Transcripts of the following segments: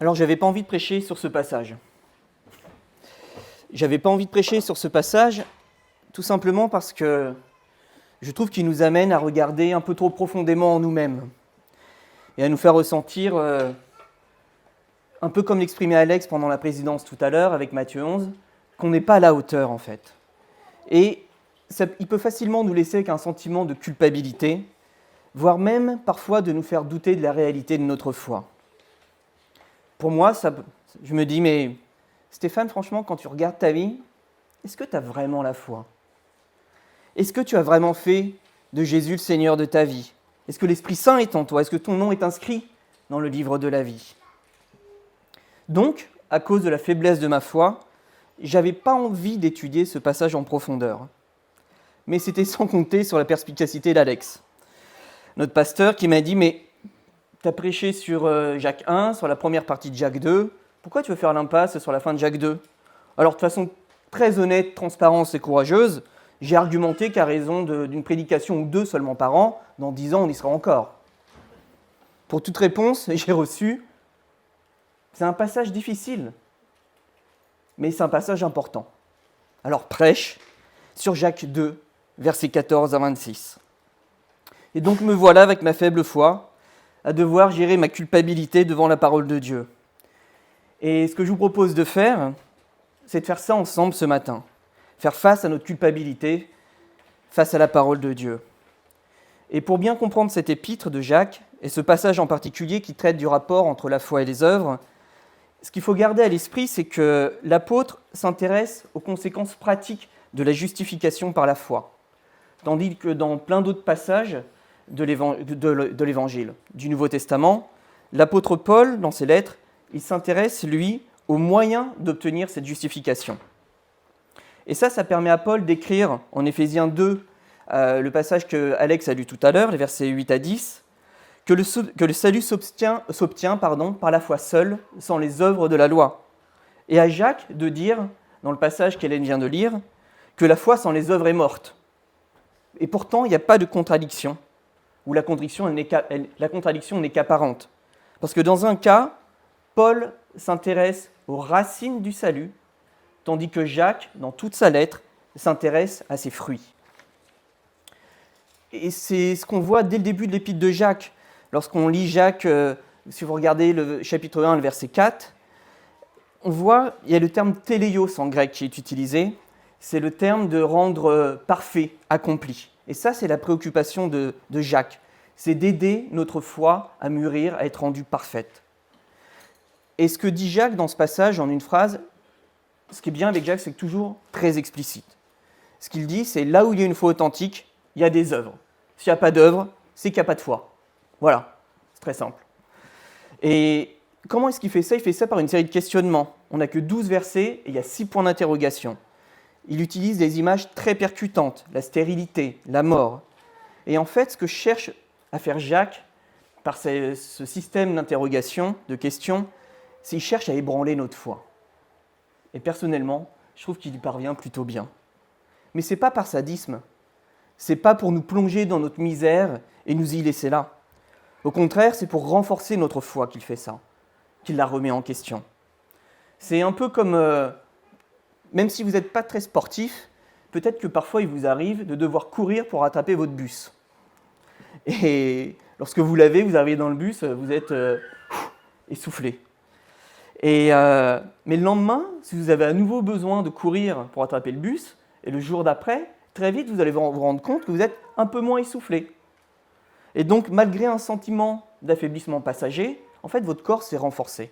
Alors, j'avais pas envie de prêcher sur ce passage. J'avais pas envie de prêcher sur ce passage, tout simplement parce que je trouve qu'il nous amène à regarder un peu trop profondément en nous-mêmes et à nous faire ressentir, un peu comme l'exprimait Alex pendant la présidence tout à l'heure avec Matthieu 11, qu'on n'est pas à la hauteur en fait. Et il peut facilement nous laisser avec un sentiment de culpabilité, voire même parfois de nous faire douter de la réalité de notre foi. Pour moi, je me dis, mais Stéphane, franchement, quand tu regardes ta vie, est-ce que tu as vraiment la foi ? Est-ce que tu as vraiment fait de Jésus le Seigneur de ta vie ? Est-ce que l'Esprit Saint est en toi ? Est-ce que ton nom est inscrit dans le livre de la vie ? Donc, à cause de la faiblesse de ma foi, j'avais pas envie d'étudier ce passage en profondeur. Mais c'était sans compter sur la perspicacité d'Alex, notre pasteur, qui m'a dit « Mais tu as prêché sur Jacques 1, sur la première partie de Jacques 2, pourquoi tu veux faire l'impasse sur la fin de Jacques 2 ?» Alors, de façon très honnête, transparente et courageuse, j'ai argumenté qu'à raison d'une prédication ou deux seulement par an, dans 10 ans, on y sera encore. Pour toute réponse, j'ai reçu « C'est un passage difficile, mais c'est un passage important. » Alors, prêche sur Jacques 2, versets 14 à 26. Et donc me voilà avec ma faible foi à devoir gérer ma culpabilité devant la parole de Dieu. Et ce que je vous propose de faire, c'est de faire ça ensemble ce matin. Faire face à notre culpabilité, face à la parole de Dieu. Et pour bien comprendre cet épître de Jacques, et ce passage en particulier qui traite du rapport entre la foi et les œuvres, ce qu'il faut garder à l'esprit, c'est que l'apôtre s'intéresse aux conséquences pratiques de la justification par la foi. Tandis que dans plein d'autres passages de l'Évangile, du Nouveau Testament, l'apôtre Paul, dans ses lettres, il s'intéresse, lui, aux moyens d'obtenir cette justification. Et ça permet à Paul d'écrire en Éphésiens 2, le passage que Alex a lu tout à l'heure, les versets 8 à 10, que le salut s'obtient par la foi seule, sans les œuvres de la loi. Et à Jacques de dire, dans le passage qu'Hélène vient de lire, que la foi sans les œuvres est morte. Et pourtant, il n'y a pas de contradiction, ou la contradiction n'est qu'apparente. Parce que dans un cas, Paul s'intéresse aux racines du salut, tandis que Jacques, dans toute sa lettre, s'intéresse à ses fruits. Et c'est ce qu'on voit dès le début de l'épître de Jacques. Lorsqu'on lit Jacques, si vous regardez le chapitre 1, le verset 4, on voit, il y a le terme téléios en grec qui est utilisé, c'est le terme de rendre parfait, accompli. Et ça, c'est la préoccupation de Jacques. C'est d'aider notre foi à mûrir, à être rendue parfaite. Et ce que dit Jacques dans ce passage, en une phrase, ce qui est bien avec Jacques, c'est toujours très explicite. Ce qu'il dit, c'est là où il y a une foi authentique, il y a des œuvres. S'il n'y a pas d'œuvres, c'est qu'il n'y a pas de foi. Voilà, c'est très simple. Et comment est-ce qu'il fait ça ? Il fait ça par une série de questionnements. On n'a que 12 versets et il y a 6 points d'interrogation. Il utilise des images très percutantes, la stérilité, la mort. Et en fait, ce que cherche à faire Jacques, par ce système d'interrogation, de questions, c'est qu'il cherche à ébranler notre foi. Et personnellement, je trouve qu'il y parvient plutôt bien. Mais ce n'est pas par sadisme, ce n'est pas pour nous plonger dans notre misère et nous y laisser là. Au contraire, c'est pour renforcer notre foi qu'il fait ça, qu'il la remet en question. C'est un peu comme... Même si vous n'êtes pas très sportif, peut-être que parfois il vous arrive de devoir courir pour rattraper votre bus. Et lorsque vous l'avez, vous arrivez dans le bus, vous êtes essoufflé. Mais le lendemain, si vous avez à nouveau besoin de courir pour rattraper le bus, et le jour d'après, très vite vous allez vous rendre compte que vous êtes un peu moins essoufflé. Et donc, malgré un sentiment d'affaiblissement passager, en fait, votre corps s'est renforcé.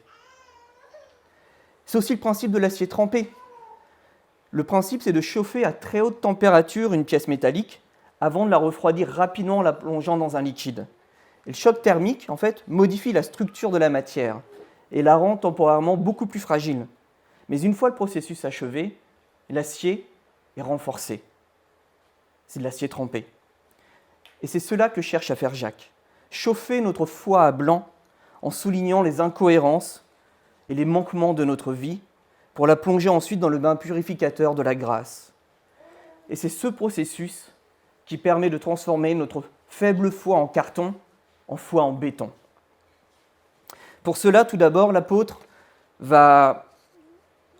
C'est aussi le principe de l'acier trempé. Le principe, c'est de chauffer à très haute température une pièce métallique avant de la refroidir rapidement en la plongeant dans un liquide. Et le choc thermique, en fait, modifie la structure de la matière et la rend temporairement beaucoup plus fragile. Mais une fois le processus achevé, l'acier est renforcé. C'est de l'acier trempé. Et c'est cela que cherche à faire Jacques. Chauffer notre foi à blanc en soulignant les incohérences et les manquements de notre vie pour la plonger ensuite dans le bain purificateur de la grâce. Et c'est ce processus qui permet de transformer notre faible foi en carton, en foi en béton. Pour cela, tout d'abord, l'apôtre va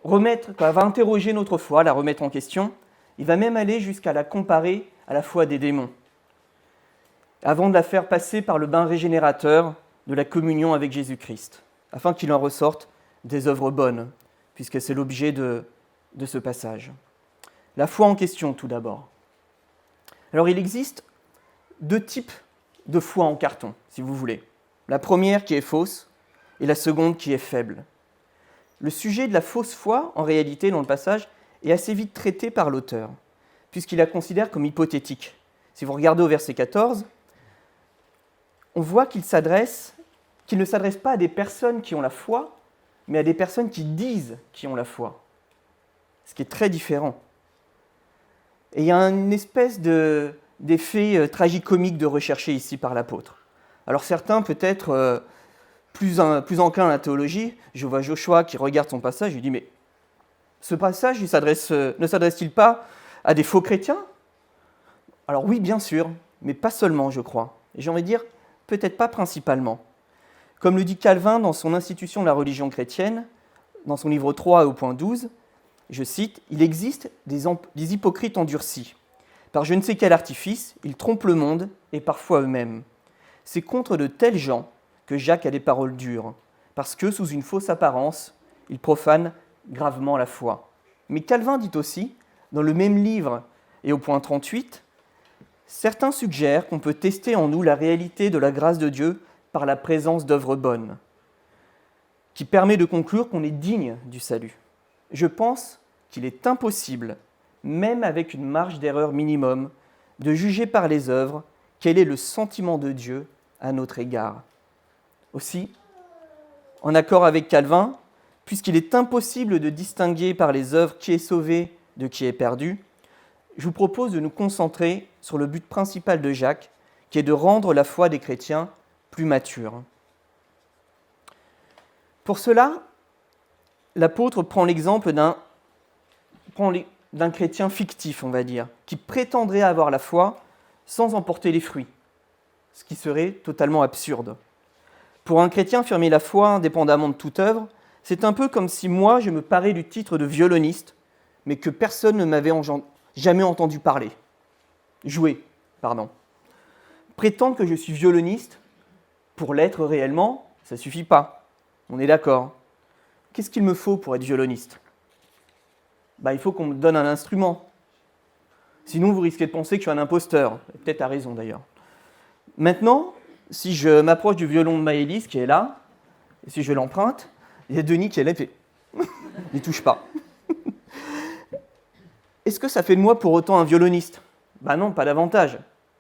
interroger notre foi, la remettre en question. Il va même aller jusqu'à la comparer à la foi des démons, avant de la faire passer par le bain régénérateur de la communion avec Jésus-Christ, afin qu'il en ressorte des œuvres bonnes, puisque c'est l'objet de ce passage. La foi en question, tout d'abord. Alors, il existe 2 types de foi en carton, si vous voulez. La première qui est fausse et la seconde qui est faible. Le sujet de la fausse foi, en réalité, dans le passage, est assez vite traité par l'auteur, puisqu'il la considère comme hypothétique. Si vous regardez au verset 14, on voit qu'il ne s'adresse pas à des personnes qui ont la foi, mais à des personnes qui disent qu'ils ont la foi, ce qui est très différent. Et il y a une espèce d'effet tragicomique de rechercher ici par l'apôtre. Alors certains, peut-être plus enclins à la théologie, je vois Joshua qui regarde son passage, il dit « Mais ce passage ne s'adresse-t-il pas à des faux chrétiens ?» Alors oui, bien sûr, mais pas seulement, je crois. Et j'ai envie de dire, peut-être pas principalement. Comme le dit Calvin dans son Institution de la religion chrétienne, dans son livre 3 au point 12, je cite, « Il existe des hypocrites endurcis. Par je ne sais quel artifice, ils trompent le monde et parfois eux-mêmes. C'est contre de tels gens que Jacques a des paroles dures, parce que, sous une fausse apparence, ils profanent gravement la foi. » Mais Calvin dit aussi, dans le même livre et au point 38, « Certains suggèrent qu'on peut tester en nous la réalité de la grâce de Dieu par la présence d'œuvres bonnes, qui permet de conclure qu'on est digne du salut. Je pense qu'il est impossible, même avec une marge d'erreur minimum, de juger par les œuvres quel est le sentiment de Dieu à notre égard. » Aussi, en accord avec Calvin, puisqu'il est impossible de distinguer par les œuvres qui est sauvé de qui est perdu, je vous propose de nous concentrer sur le but principal de Jacques, qui est de rendre la foi des chrétiens plus mature. Pour cela, l'apôtre prend l'exemple d'un chrétien fictif, on va dire, qui prétendrait avoir la foi sans en porter les fruits, ce qui serait totalement absurde. Pour un chrétien, affirmer la foi indépendamment de toute œuvre, c'est un peu comme si moi, je me parais du titre de violoniste, mais que personne ne m'avait jamais entendu jouer. Prétendre que je suis violoniste, pour l'être réellement, ça ne suffit pas. On est d'accord. Qu'est-ce qu'il me faut pour être violoniste ? Il faut qu'on me donne un instrument. Sinon, vous risquez de penser que je suis un imposteur. Peut-être à raison, d'ailleurs. Maintenant, si je m'approche du violon de Maëlys, qui est là, et si je l'emprunte, il y a Denis qui est là et fait « n'y touche pas ». Est-ce que ça fait de moi pour autant un violoniste ? Non, pas davantage.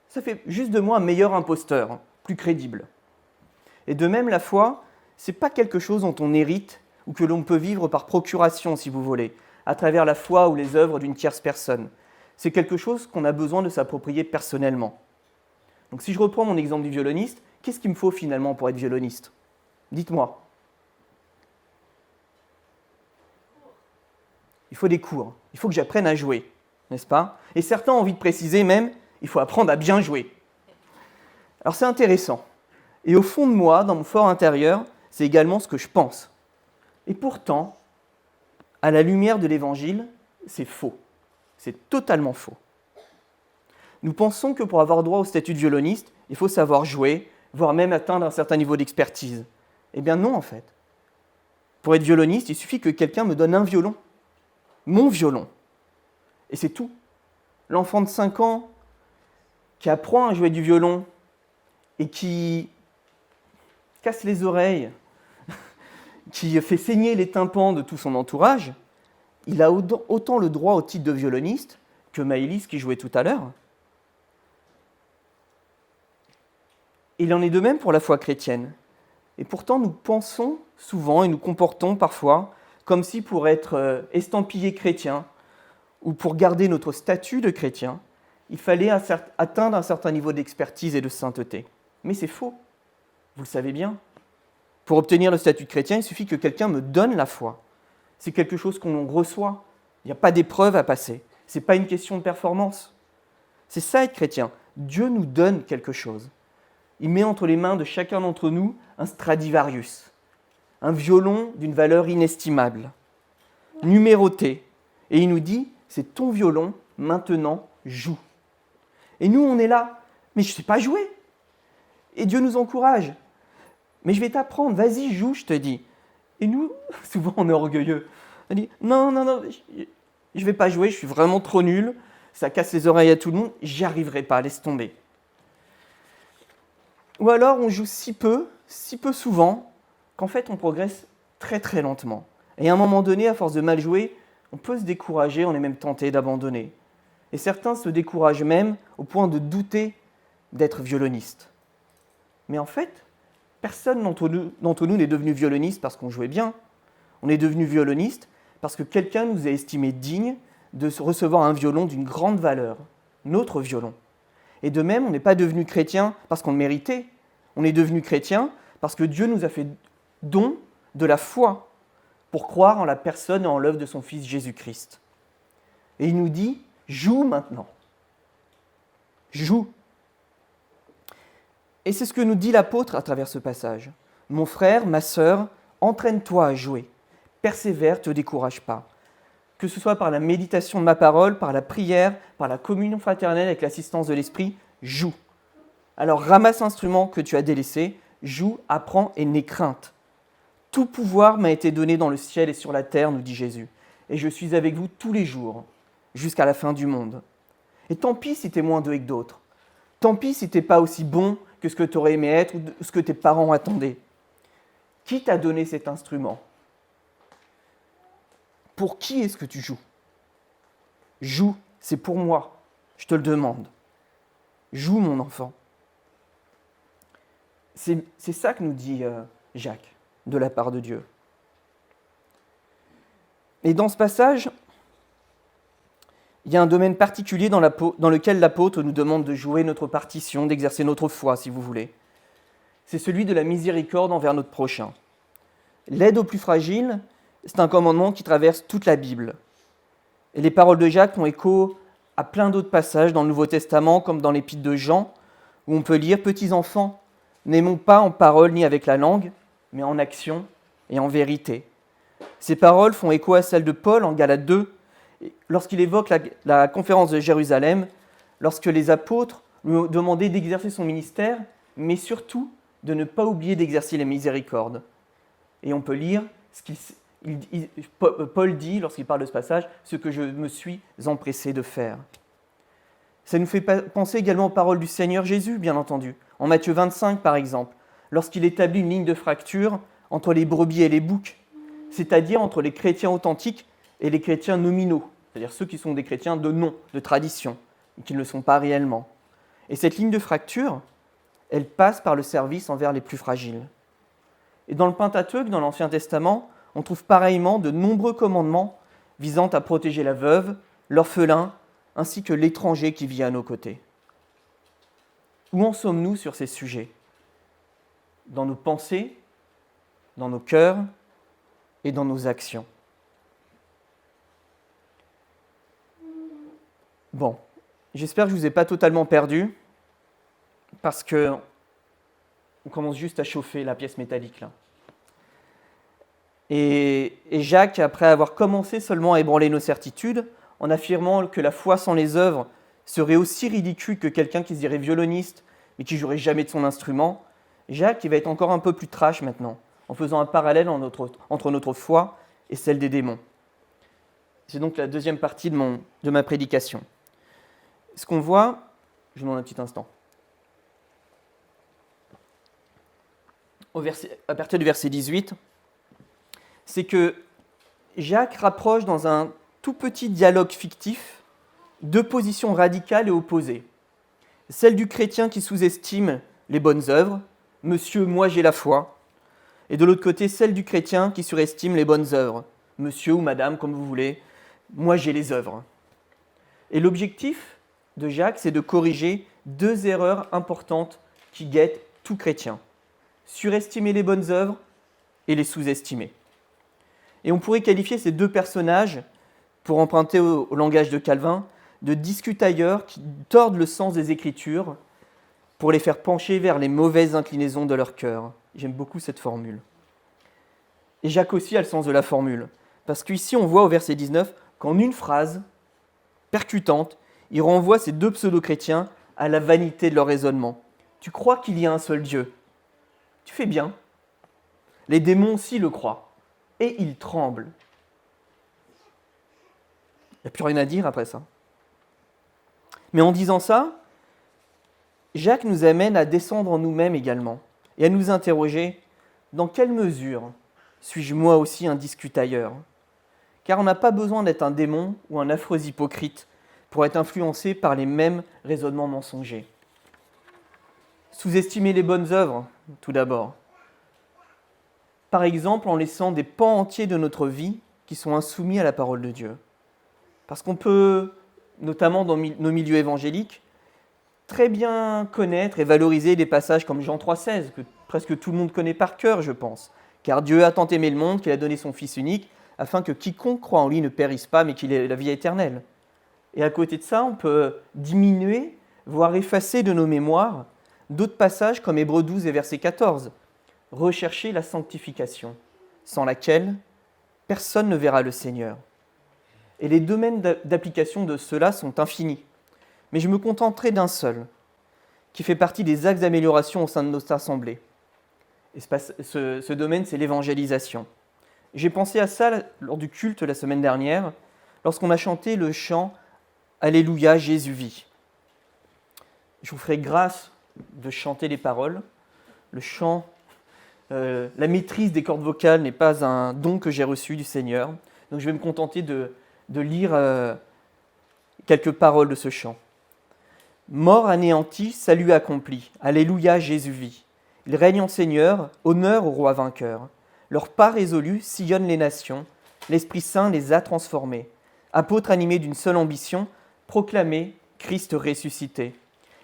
Ça fait juste de moi un meilleur imposteur, plus crédible. Et de même, la foi, ce n'est pas quelque chose dont on hérite ou que l'on peut vivre par procuration, si vous voulez, à travers la foi ou les œuvres d'une tierce personne. C'est quelque chose qu'on a besoin de s'approprier personnellement. Donc si je reprends mon exemple du violoniste, qu'est-ce qu'il me faut finalement pour être violoniste ? Dites-moi. Il faut des cours, il faut que j'apprenne à jouer, n'est-ce pas ? Et certains ont envie de préciser même, il faut apprendre à bien jouer. Alors c'est intéressant. Et au fond de moi, dans mon fort intérieur, c'est également ce que je pense. Et pourtant, à la lumière de l'Évangile, c'est faux. C'est totalement faux. Nous pensons que pour avoir droit au statut de violoniste, il faut savoir jouer, voire même atteindre un certain niveau d'expertise. Eh bien non, en fait. Pour être violoniste, il suffit que quelqu'un me donne un violon. Mon violon. Et c'est tout. L'enfant de 5 ans qui apprend à jouer du violon et qui casse les oreilles, qui fait saigner les tympans de tout son entourage, il a autant le droit au titre de violoniste que Maëlys qui jouait tout à l'heure. Il en est de même pour la foi chrétienne. Et pourtant, nous pensons souvent et nous comportons parfois comme si pour être estampillé chrétien ou pour garder notre statut de chrétien, il fallait atteindre un certain niveau d'expertise et de sainteté. Mais c'est faux, vous le savez bien. Pour obtenir le statut de chrétien, il suffit que quelqu'un me donne la foi. C'est quelque chose qu'on reçoit. Il n'y a pas d'épreuve à passer. Ce n'est pas une question de performance. C'est ça être chrétien. Dieu nous donne quelque chose. Il met entre les mains de chacun d'entre nous un Stradivarius, un violon d'une valeur inestimable, numéroté. Et il nous dit, c'est ton violon, maintenant joue. Et nous, on est là, mais je ne sais pas jouer. Et Dieu nous encourage. Mais je vais t'apprendre, vas-y, joue, je te dis. Et nous, souvent, on est orgueilleux. On dit, non, je ne vais pas jouer, je suis vraiment trop nul. Ça casse les oreilles à tout le monde, j'y arriverai pas, laisse tomber. Ou alors, on joue si peu souvent, qu'en fait, on progresse très très lentement. Et à un moment donné, à force de mal jouer, on peut se décourager, on est même tenté d'abandonner. Et certains se découragent même au point de douter d'être violoniste. Mais en fait, personne d'entre nous n'est devenu violoniste parce qu'on jouait bien. On est devenu violoniste parce que quelqu'un nous a estimé digne de recevoir un violon d'une grande valeur, notre violon. Et de même, on n'est pas devenu chrétien parce qu'on le méritait. On est devenu chrétien parce que Dieu nous a fait don de la foi pour croire en la personne et en l'œuvre de son Fils Jésus-Christ. Et il nous dit, joue maintenant. Joue. Et c'est ce que nous dit l'apôtre à travers ce passage. Mon frère, ma sœur, entraîne-toi à jouer. Persévère, ne te décourage pas. Que ce soit par la méditation de ma parole, par la prière, par la communion fraternelle avec l'assistance de l'Esprit, joue. Alors ramasse l'instrument que tu as délaissé, joue, apprends et n'aie crainte. Tout pouvoir m'a été donné dans le ciel et sur la terre, nous dit Jésus. Et je suis avec vous tous les jours, jusqu'à la fin du monde. Et tant pis si tu es moins doué que d'autres. Tant pis si tu n'es pas aussi bon que ce que tu aurais aimé être ou ce que tes parents attendaient. Qui t'a donné cet instrument ? Pour qui est-ce que tu joues ? Joue, c'est pour moi, je te le demande. Joue, mon enfant. C'est ça que nous dit Jacques, de la part de Dieu. Et dans ce passage, il y a un domaine particulier dans lequel l'apôtre nous demande de jouer notre partition, d'exercer notre foi, si vous voulez. C'est celui de la miséricorde envers notre prochain. L'aide aux plus fragiles, c'est un commandement qui traverse toute la Bible. Et les paroles de Jacques font écho à plein d'autres passages dans le Nouveau Testament, comme dans l'Épître de Jean, où on peut lire « Petits enfants, n'aimons pas en parole ni avec la langue, mais en action et en vérité. » Ces paroles font écho à celles de Paul en Galates 2, lorsqu'il évoque la conférence de Jérusalem, lorsque les apôtres lui ont demandé d'exercer son ministère, mais surtout de ne pas oublier d'exercer la miséricorde. Et on peut lire Paul dit, lorsqu'il parle de ce passage, ce que je me suis empressé de faire. Ça nous fait penser également aux paroles du Seigneur Jésus, bien entendu. En Matthieu 25, par exemple, lorsqu'il établit une ligne de fracture entre les brebis et les boucs, c'est-à-dire entre les chrétiens authentiques et les chrétiens nominaux, c'est-à-dire ceux qui sont des chrétiens de nom, de tradition, et qui ne le sont pas réellement. Et cette ligne de fracture, elle passe par le service envers les plus fragiles. Et dans le Pentateuque, dans l'Ancien Testament, on trouve pareillement de nombreux commandements visant à protéger la veuve, l'orphelin, ainsi que l'étranger qui vit à nos côtés. Où en sommes-nous sur ces sujets ? Dans nos pensées, dans nos cœurs et dans nos actions. Bon, j'espère que je ne vous ai pas totalement perdu, parce qu'on commence juste à chauffer la pièce métallique là. Et Jacques, après avoir commencé seulement à ébranler nos certitudes, en affirmant que la foi sans les œuvres serait aussi ridicule que quelqu'un qui se dirait violoniste, mais qui ne jouerait jamais de son instrument, Jacques il va être encore un peu plus trash maintenant, en faisant un parallèle entre notre foi et celle des démons. C'est donc la deuxième partie de ma prédication. Ce qu'on voit, je vous demande un petit instant. À partir du verset 18, c'est que Jacques rapproche dans un tout petit dialogue fictif deux positions radicales et opposées. Celle du chrétien qui sous-estime les bonnes œuvres, « Monsieur, moi j'ai la foi », et de l'autre côté, celle du chrétien qui surestime les bonnes œuvres, « Monsieur ou Madame, comme vous voulez, moi j'ai les œuvres ». Et l'objectif de Jacques, c'est de corriger deux erreurs importantes qui guettent tout chrétien. Surestimer les bonnes œuvres et les sous-estimer. Et on pourrait qualifier ces deux personnages, pour emprunter au langage de Calvin, de discutailleurs qui tordent le sens des Écritures pour les faire pencher vers les mauvaises inclinaisons de leur cœur. J'aime beaucoup cette formule. Et Jacques aussi a le sens de la formule. Parce qu'ici, on voit au verset 19 qu'en une phrase percutante, il renvoie ces deux pseudo-chrétiens à la vanité de leur raisonnement. Tu crois qu'il y a un seul Dieu. Tu fais bien. Les démons aussi le croient. Et ils tremblent. Il n'y a plus rien à dire après ça. Mais en disant ça, Jacques nous amène à descendre en nous-mêmes également et à nous interroger dans quelle mesure suis-je moi aussi un discutailleur ? Car on n'a pas besoin d'être un démon ou un affreux hypocrite pour être influencé par les mêmes raisonnements mensongers. Sous-estimer les bonnes œuvres, tout d'abord. Par exemple, en laissant des pans entiers de notre vie qui sont insoumis à la parole de Dieu. Parce qu'on peut, notamment dans nos milieux évangéliques, très bien connaître et valoriser des passages comme Jean 3,16, que presque tout le monde connaît par cœur, je pense. Car Dieu a tant aimé le monde qu'il a donné son Fils unique, afin que quiconque croit en lui ne périsse pas, mais qu'il ait la vie éternelle. Et à côté de ça, on peut diminuer, voire effacer de nos mémoires, d'autres passages comme Hébreux 12 et verset 14. Rechercher la sanctification, sans laquelle personne ne verra le Seigneur. Et les domaines d'application de cela sont infinis. Mais je me contenterai d'un seul, qui fait partie des axes d'amélioration au sein de notre assemblée. Et ce domaine, c'est l'évangélisation. J'ai pensé à ça lors du culte la semaine dernière, lorsqu'on a chanté le chant « Alléluia, Jésus vit ». Je vous ferai grâce de chanter les paroles. Le chant, la maîtrise des cordes vocales n'est pas un don que j'ai reçu du Seigneur. Donc je vais me contenter de lire quelques paroles de ce chant. Mort anéanti, salut accompli. Alléluia, Jésus vit. Il règne en Seigneur, honneur au roi vainqueur. Leur pas résolu sillonnent les nations. L'Esprit Saint les a transformés. Apôtres animés d'une seule ambition, proclamer Christ ressuscité.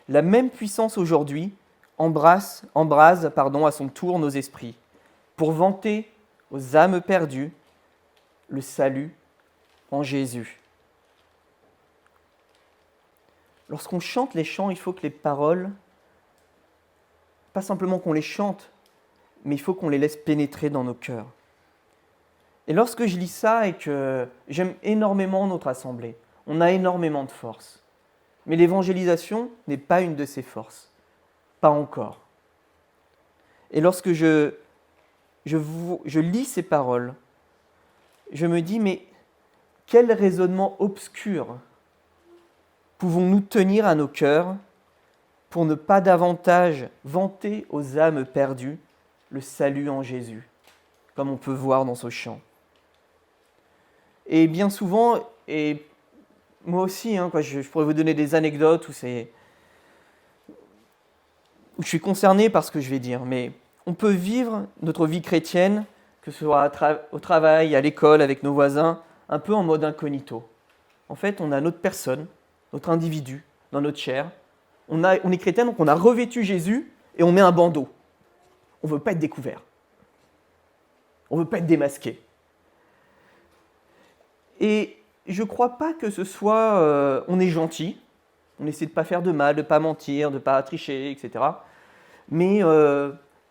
La même puissance aujourd'hui embrase à son tour nos esprits, pour vanter aux âmes perdues le salut en Jésus. Lorsqu'on chante les chants, il faut que les paroles, pas simplement qu'on les chante, mais il faut qu'on les laisse pénétrer dans nos cœurs. Et lorsque je lis ça et que j'aime énormément notre assemblée, on a énormément de force. Mais l'évangélisation n'est pas une de ces forces. Pas encore. Et lorsque je lis ces paroles, je me dis, mais quel raisonnement obscur pouvons-nous tenir à nos cœurs pour ne pas davantage vanter aux âmes perdues le salut en Jésus, comme on peut voir dans ce chant. Et bien souvent, et moi aussi, je pourrais vous donner des anecdotes où je suis concerné par ce que je vais dire, mais on peut vivre notre vie chrétienne, que ce soit au travail, à l'école, avec nos voisins, un peu en mode incognito. En fait, on a notre personne, notre individu, dans notre chair. On est chrétien, donc on a revêtu Jésus et on met un bandeau. On ne veut pas être découvert. On ne veut pas être démasqué. Et je ne crois pas que ce soit... on est gentil, on essaie de ne pas faire de mal, de ne pas mentir, de ne pas tricher, etc. Mais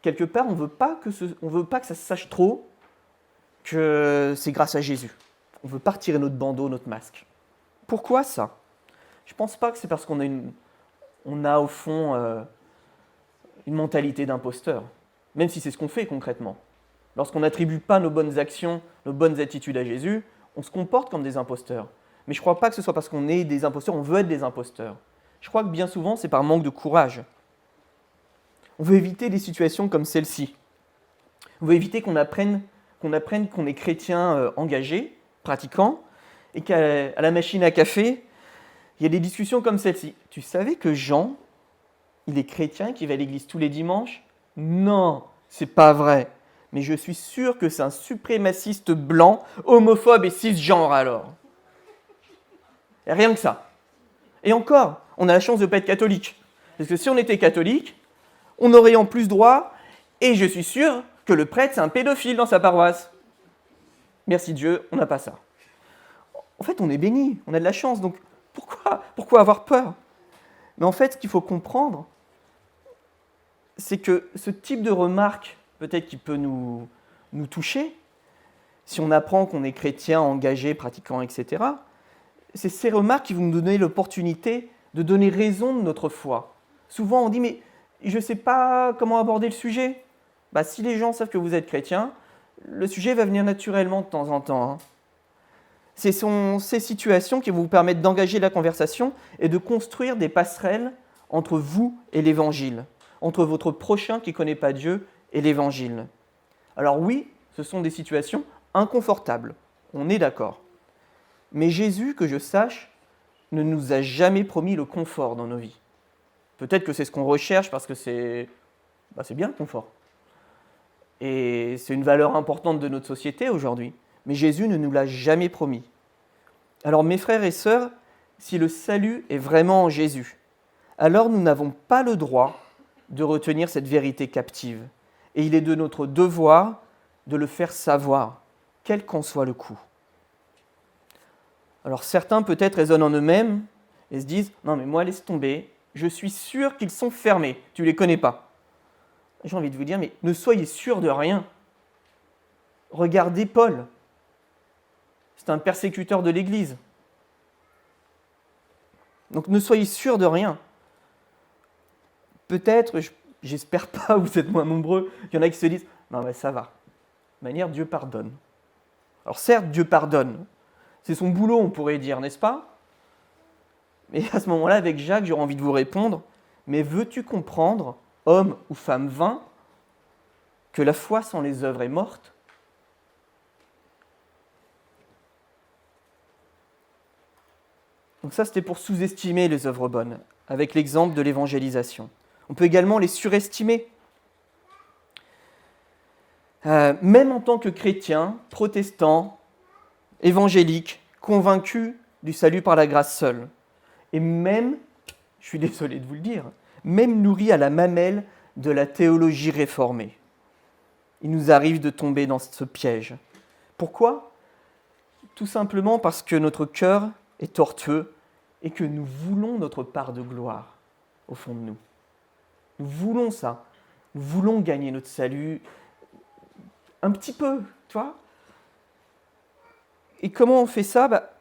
quelque part, on ne veut pas que ça se sache trop que c'est grâce à Jésus. On ne veut pas retirer notre bandeau, notre masque. Pourquoi ça ? Je ne pense pas que c'est parce qu'on a au fond une mentalité d'imposteur, même si c'est ce qu'on fait concrètement. Lorsqu'on n'attribue pas nos bonnes actions, nos bonnes attitudes à Jésus, on se comporte comme des imposteurs. Mais je ne crois pas que ce soit parce qu'on est des imposteurs, on veut être des imposteurs. Je crois que bien souvent, c'est par manque de courage. On veut éviter des situations comme celle-ci. On veut éviter qu'on apprenne qu'on est chrétien engagé, pratiquant, et qu'à la machine à café, il y a des discussions comme celle-ci. Tu savais que Jean, il est chrétien, qu'il va à l'église tous les dimanches ? Non, c'est pas vrai. Mais je suis sûr que c'est un suprémaciste blanc, homophobe et cisgenre alors. Et rien que ça. Et encore, on a la chance de ne pas être catholique. Parce que si on était catholique, on aurait en plus droit, et je suis sûr que le prêtre c'est un pédophile dans sa paroisse. Merci Dieu, on n'a pas ça. En fait, on est béni, on a de la chance, donc pourquoi avoir peur ? Mais en fait, ce qu'il faut comprendre, c'est que ce type de remarque, peut-être qui peut nous toucher, si on apprend qu'on est chrétien, engagé, pratiquant, etc., c'est ces remarques qui vont nous donner l'opportunité de donner raison de notre foi. Souvent, on dit « mais je ne sais pas comment aborder le sujet ». Si les gens savent que vous êtes chrétien, le sujet va venir naturellement de temps en temps. Ce sont ces situations qui vont vous permettre d'engager la conversation et de construire des passerelles entre vous et l'Évangile, entre votre prochain qui ne connaît pas Dieu et l'Évangile. Alors oui, ce sont des situations inconfortables, on est d'accord. Mais Jésus, que je sache, ne nous a jamais promis le confort dans nos vies. Peut-être que c'est ce qu'on recherche parce que c'est bien le confort. Et c'est une valeur importante de notre société aujourd'hui. Mais Jésus ne nous l'a jamais promis. Alors mes frères et sœurs, si le salut est vraiment en Jésus, alors nous n'avons pas le droit de retenir cette vérité captive. Et il est de notre devoir de le faire savoir, quel qu'en soit le coût. Alors certains peut-être raisonnent en eux-mêmes et se disent « Non mais moi laisse tomber, je suis sûr qu'ils sont fermés, tu ne les connais pas. » J'ai envie de vous dire, mais ne soyez sûrs de rien. Regardez Paul. C'est un persécuteur de l'Église. Donc ne soyez sûrs de rien. Peut-être, j'espère pas, vous êtes moins nombreux, il y en a qui se disent « Non mais ça va, de toute manière Dieu pardonne. » Alors certes, Dieu pardonne. C'est son boulot, on pourrait dire, n'est-ce pas ? Mais à ce moment-là, avec Jacques, j'aurais envie de vous répondre « Mais veux-tu comprendre, homme ou femme vain, que la foi sans les œuvres est morte ?» Donc ça, c'était pour sous-estimer les œuvres bonnes, avec l'exemple de l'évangélisation. On peut également les surestimer. Même en tant que chrétien, protestant, évangélique, convaincu du salut par la grâce seule, et même, je suis désolé de vous le dire, même nourri à la mamelle de la théologie réformée. Il nous arrive de tomber dans ce piège. Pourquoi ? Tout simplement parce que notre cœur est tortueux et que nous voulons notre part de gloire au fond de nous. Nous voulons ça. Nous voulons gagner notre salut un petit peu, tu vois ? Et comment on fait ça ?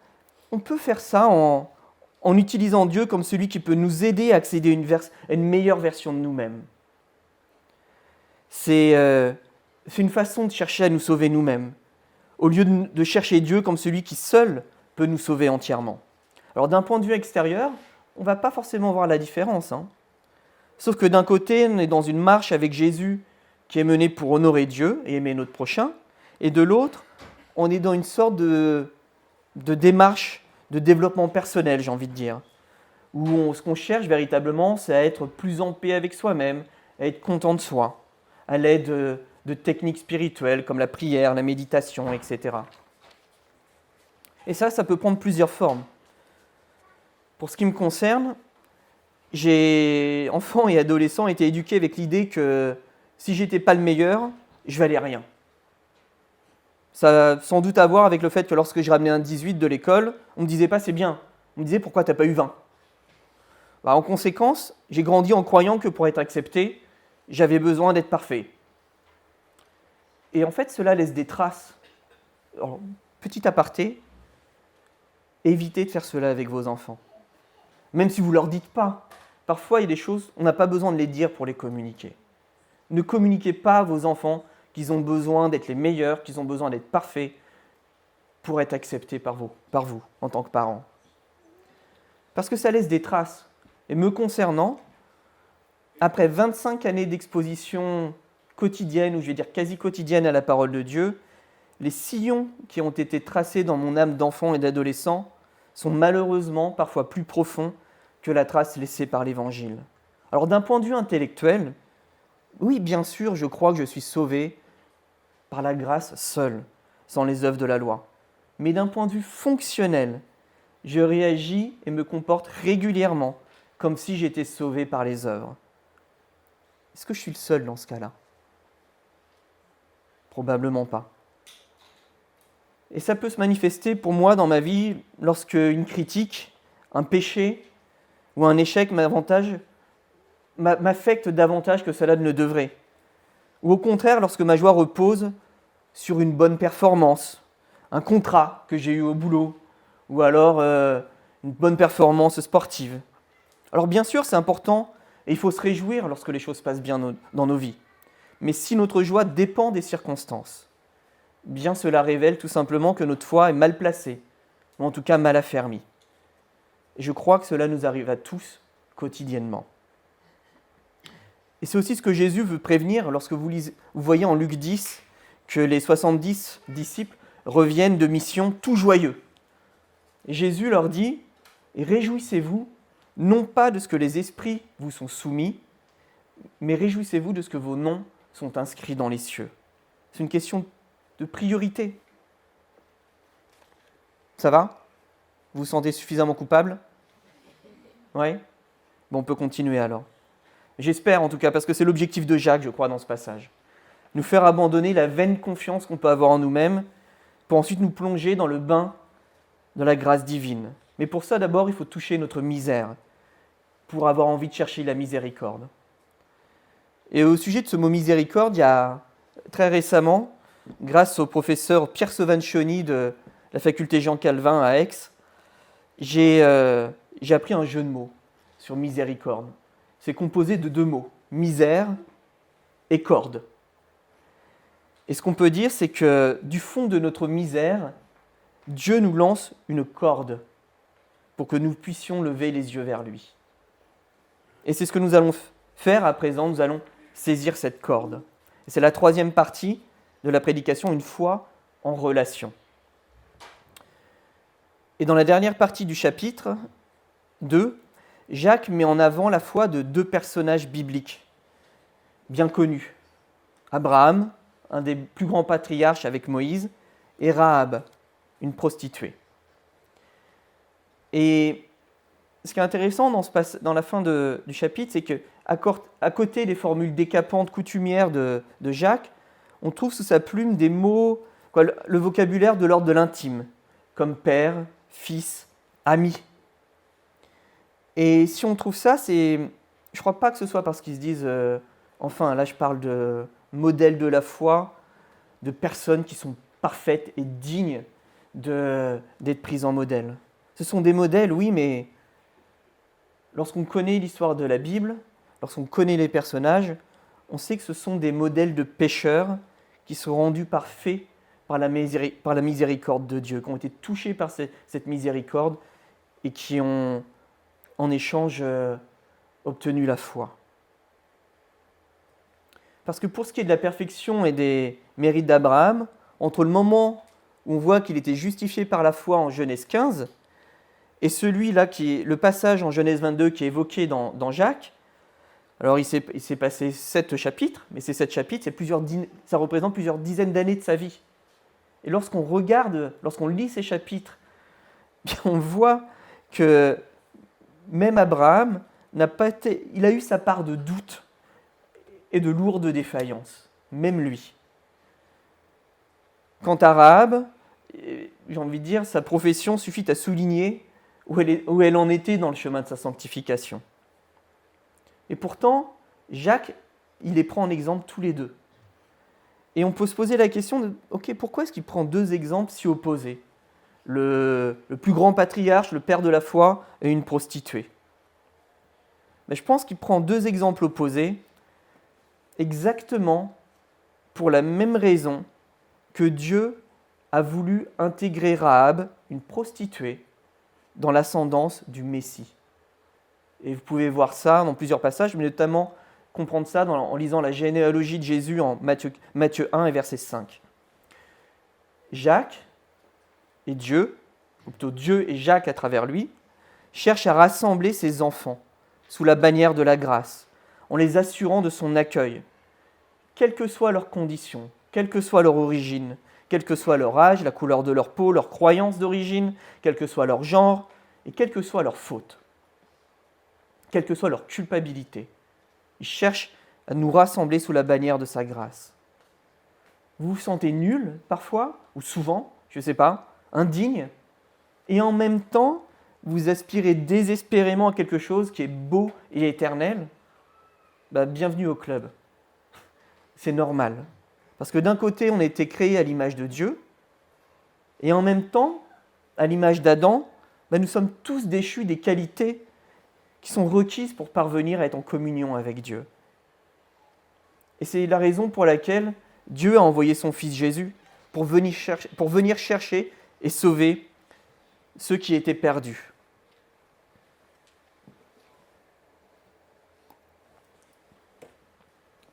On peut faire ça en utilisant Dieu comme celui qui peut nous aider à accéder à une meilleure version de nous-mêmes. C'est une façon de chercher à nous sauver nous-mêmes, au lieu de chercher Dieu comme celui qui seul peut nous sauver entièrement. Alors d'un point de vue extérieur, on ne va pas forcément voir la différence. Sauf que d'un côté, on est dans une marche avec Jésus qui est menée pour honorer Dieu et aimer notre prochain, et de l'autre, on est dans une sorte de démarche de développement personnel, j'ai envie de dire, où ce qu'on cherche véritablement, c'est à être plus en paix avec soi-même, à être content de soi, à l'aide de techniques spirituelles comme la prière, la méditation, etc. Et ça peut prendre plusieurs formes. Pour ce qui me concerne, j'ai, enfant et adolescent, été éduqué avec l'idée que si j'étais pas le meilleur, je valais rien. Ça a sans doute à voir avec le fait que lorsque je ramenais un 18 de l'école, on me disait pas c'est bien, on me disait pourquoi t'as pas eu 20. En conséquence, j'ai grandi en croyant que pour être accepté, j'avais besoin d'être parfait. Et en fait, cela laisse des traces. Alors, petit aparté, évitez de faire cela avec vos enfants. Même si vous ne leur dites pas. Parfois, il y a des choses, on n'a pas besoin de les dire pour les communiquer. Ne communiquez pas à vos enfants qu'ils ont besoin d'être les meilleurs, qu'ils ont besoin d'être parfaits pour être acceptés par vous en tant que parents. Parce que ça laisse des traces. Et me concernant, après 25 années d'exposition quotidienne, ou je vais dire quasi quotidienne à la parole de Dieu, les sillons qui ont été tracés dans mon âme d'enfant et d'adolescent sont malheureusement parfois plus profonds que la trace laissée par l'Évangile. Alors d'un point de vue intellectuel, oui, bien sûr, je crois que je suis sauvé par la grâce seule, sans les œuvres de la loi. Mais d'un point de vue fonctionnel, je réagis et me comporte régulièrement comme si j'étais sauvé par les œuvres. Est-ce que je suis le seul dans ce cas-là ? Probablement pas. Et ça peut se manifester pour moi dans ma vie lorsque une critique, un péché ou un échec m'affecte davantage que cela ne le devrait. Ou au contraire, lorsque ma joie repose sur une bonne performance un contrat que j'ai eu au boulot, ou alors une bonne performance sportive. Alors bien sûr, c'est important et il faut se réjouir lorsque les choses passent bien dans nos vies. Mais si notre joie dépend des circonstances, bien cela révèle tout simplement que notre foi est mal placée, ou en tout cas mal affermie. Et je crois que cela nous arrive à tous quotidiennement. Et c'est aussi ce que Jésus veut prévenir lorsque vous voyez en Luc 10 que les 70 disciples reviennent de mission tout joyeux. Et Jésus leur dit « Réjouissez-vous, non pas de ce que les esprits vous sont soumis, mais réjouissez-vous de ce que vos noms sont inscrits dans les cieux. » C'est une question de priorité. Ça va ? Vous vous sentez suffisamment coupable ? Oui ? Bon, on peut continuer alors. J'espère en tout cas, parce que c'est l'objectif de Jacques, je crois, dans ce passage. Nous faire abandonner la vaine confiance qu'on peut avoir en nous-mêmes pour ensuite nous plonger dans le bain de la grâce divine. Mais pour ça, d'abord, il faut toucher notre misère pour avoir envie de chercher la miséricorde. Et au sujet de ce mot miséricorde, il y a très récemment, grâce au professeur Pierre Sovanchoni de la faculté Jean Calvin à Aix, j'ai appris un jeu de mots sur miséricorde. C'est composé de 2 mots, misère et corde. Et ce qu'on peut dire, c'est que du fond de notre misère, Dieu nous lance une corde pour que nous puissions lever les yeux vers lui. Et c'est ce que nous allons faire à présent, nous allons saisir cette corde. Et c'est la 3e partie de la prédication, une foi en relation. Et dans la dernière partie du chapitre 2, Jacques met en avant la foi de 2 personnages bibliques bien connus. Abraham, un des plus grands patriarches avec Moïse, et Rahab, une prostituée. Et ce qui est intéressant dans la fin du chapitre, c'est qu'à côté des formules décapantes coutumières de Jacques, on trouve sous sa plume des mots, le vocabulaire de l'ordre de l'intime, comme père, fils, ami. Et si on trouve ça, je ne crois pas que ce soit parce qu'ils se disent, enfin là je parle de modèles de la foi, de personnes qui sont parfaites et dignes d'être prises en modèle. Ce sont des modèles, oui, mais lorsqu'on connaît l'histoire de la Bible, lorsqu'on connaît les personnages, on sait que ce sont des modèles de pécheurs qui sont rendus parfaits par la miséricorde de Dieu, qui ont été touchés par cette miséricorde et qui ont, en échange, obtenu la foi. Parce que pour ce qui est de la perfection et des mérites d'Abraham, entre le moment où on voit qu'il était justifié par la foi en Genèse 15 et celui-là qui est le passage en Genèse 22 qui est évoqué dans Jacques, alors il s'est passé 7 chapitres, mais ces 7 chapitres, ça représente plusieurs dizaines d'années de sa vie. Et lorsqu'on lit ces chapitres, bien on voit que même Abraham il a eu sa part de doute et de lourdes défaillances, même lui. Quant à Rahab, j'ai envie de dire, sa profession suffit à souligner où elle en était dans le chemin de sa sanctification. Et pourtant, Jacques, il les prend en exemple tous les 2. Et on peut se poser la question de, ok, pourquoi est-ce qu'il prend 2 exemples si opposés ? Le plus grand patriarche, le père de la foi, et une prostituée. Mais je pense qu'il prend 2 exemples opposés exactement pour la même raison que Dieu a voulu intégrer Rahab, une prostituée, dans l'ascendance du Messie. Et vous pouvez voir ça dans plusieurs passages, mais notamment comprendre ça en lisant la généalogie de Jésus en Matthieu 1 et verset 5. Jacques et Dieu, ou plutôt Dieu et Jacques à travers lui, cherchent à rassembler ses enfants sous la bannière de la grâce, en les assurant de son accueil, quelles que soient leurs conditions, quelle que soit leur origine, quel que soit leur âge, la couleur de leur peau, leur croyance d'origine, quel que soit leur genre, et quelle que soit leur faute, quelle que soit leur culpabilité. Il cherche à nous rassembler sous la bannière de sa grâce. Vous vous sentez nul, parfois, ou souvent, je ne sais pas, indigne, et en même temps, vous aspirez désespérément à quelque chose qui est beau et éternel. Bienvenue au club. C'est normal. Parce que d'un côté, on a été créé à l'image de Dieu, Et en même temps, à l'image d'Adam, nous sommes tous déchus des qualités qui sont requises pour parvenir à être en communion avec Dieu. Et c'est la raison pour laquelle Dieu a envoyé son Fils Jésus pour venir chercher et sauver ceux qui étaient perdus.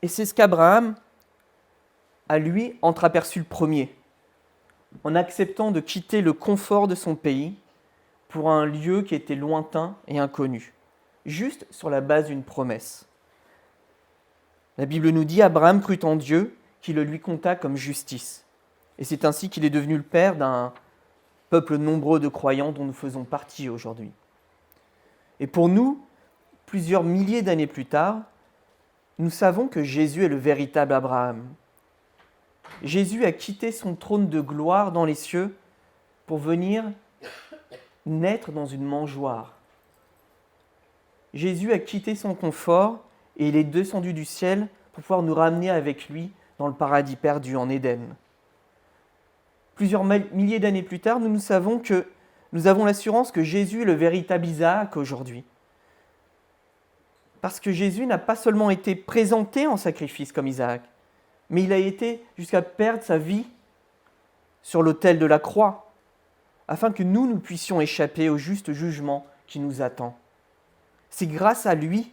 Et c'est ce qu'Abraham a, lui, entreaperçu le premier, en acceptant de quitter le confort de son pays pour un lieu qui était lointain et inconnu, juste sur la base d'une promesse. La Bible nous dit Abraham crut en Dieu, qui le lui compta comme justice. Et c'est ainsi qu'il est devenu le père d'un peuple nombreux de croyants dont nous faisons partie aujourd'hui. Et pour nous, plusieurs milliers d'années plus tard, nous savons que Jésus est le véritable Abraham. Jésus a quitté son trône de gloire dans les cieux pour venir naître dans une mangeoire. Jésus a quitté son confort et il est descendu du ciel pour pouvoir nous ramener avec lui dans le paradis perdu en Éden. Plusieurs milliers d'années plus tard, nous savons que nous avons l'assurance que Jésus est le véritable Isaac aujourd'hui. Parce que Jésus n'a pas seulement été présenté en sacrifice comme Isaac, mais il a été jusqu'à perdre sa vie sur l'autel de la croix, afin que nous puissions échapper au juste jugement qui nous attend. C'est grâce à lui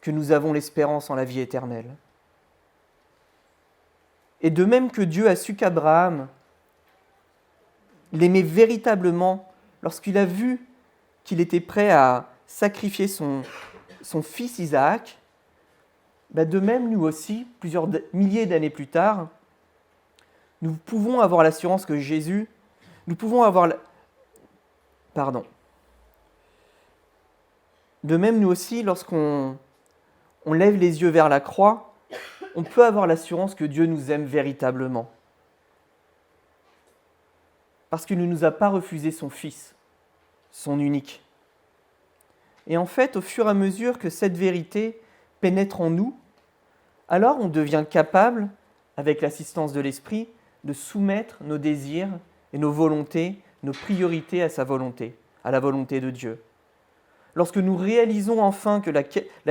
que nous avons l'espérance en la vie éternelle. Et de même que Dieu a su qu'Abraham l'aimait véritablement lorsqu'il a vu qu'il était prêt à sacrifier son fils Isaac, de même, nous aussi, plusieurs milliers d'années plus tard, nous pouvons avoir l'assurance que Jésus, nous pouvons avoir... De même, nous aussi, lorsqu'on lève les yeux vers la croix, on peut avoir l'assurance que Dieu nous aime véritablement. Parce qu'il ne nous a pas refusé son Fils, son unique. Et en fait, au fur et à mesure que cette vérité pénètre en nous, alors on devient capable, avec l'assistance de l'Esprit, de soumettre nos désirs et nos volontés, nos priorités à sa volonté, à la volonté de Dieu. Lorsque nous réalisons enfin que la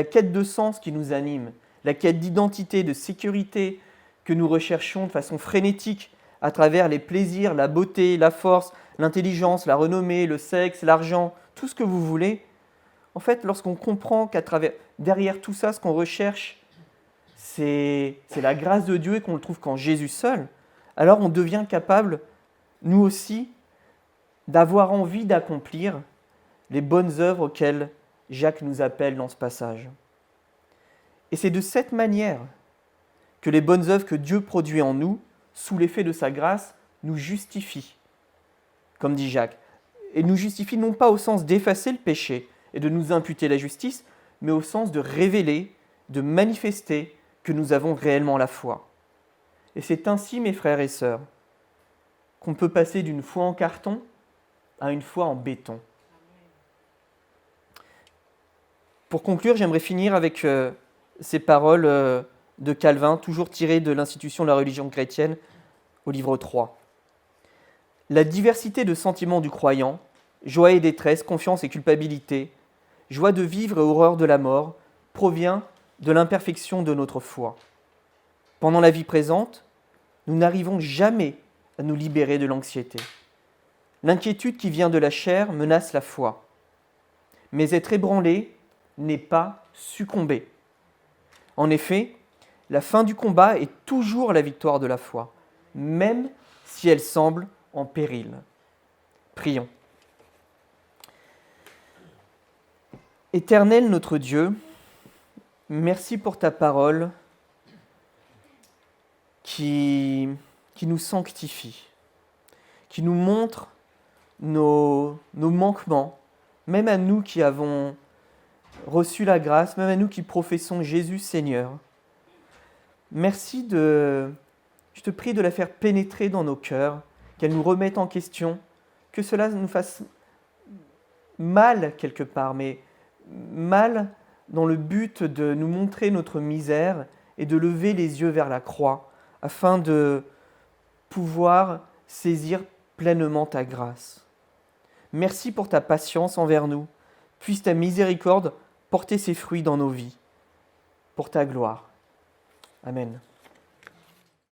quête de sens qui nous anime, la quête d'identité, de sécurité que nous recherchons de façon frénétique à travers les plaisirs, la beauté, la force, l'intelligence, la renommée, le sexe, l'argent, tout ce que vous voulez, en fait, lorsqu'on comprend derrière tout ça, ce qu'on recherche, c'est la grâce de Dieu et qu'on le trouve qu'en Jésus seul, alors on devient capable, nous aussi, d'avoir envie d'accomplir les bonnes œuvres auxquelles Jacques nous appelle dans ce passage. Et c'est de cette manière que les bonnes œuvres que Dieu produit en nous, sous l'effet de sa grâce, nous justifient, comme dit Jacques. Et nous justifient non pas au sens d'effacer le péché et de nous imputer la justice, mais au sens de révéler, de manifester que nous avons réellement la foi. Et c'est ainsi, mes frères et sœurs, qu'on peut passer d'une foi en carton à une foi en béton. Pour conclure, j'aimerais finir avec ces paroles de Calvin, toujours tirées de l'Institution de la religion chrétienne, au livre 3. La diversité de sentiments du croyant, joie et détresse, confiance et culpabilité, joie de vivre et horreur de la mort, provient de l'imperfection de notre foi. Pendant la vie présente, nous n'arrivons jamais à nous libérer de l'anxiété. L'inquiétude qui vient de la chair menace la foi. Mais être ébranlé n'est pas succomber. En effet, la fin du combat est toujours la victoire de la foi, même si elle semble en péril. Prions. Éternel notre Dieu, merci pour ta parole qui nous sanctifie, qui nous montre nos manquements, même à nous qui avons reçu la grâce, même à nous qui professons Jésus Seigneur. Merci je te prie de la faire pénétrer dans nos cœurs, qu'elle nous remette en question, que cela nous fasse mal quelque part, mais mal dans le but de nous montrer notre misère et de lever les yeux vers la croix, afin de pouvoir saisir pleinement ta grâce. Merci pour ta patience envers nous. Puisse ta miséricorde porter ses fruits dans nos vies, pour ta gloire. Amen.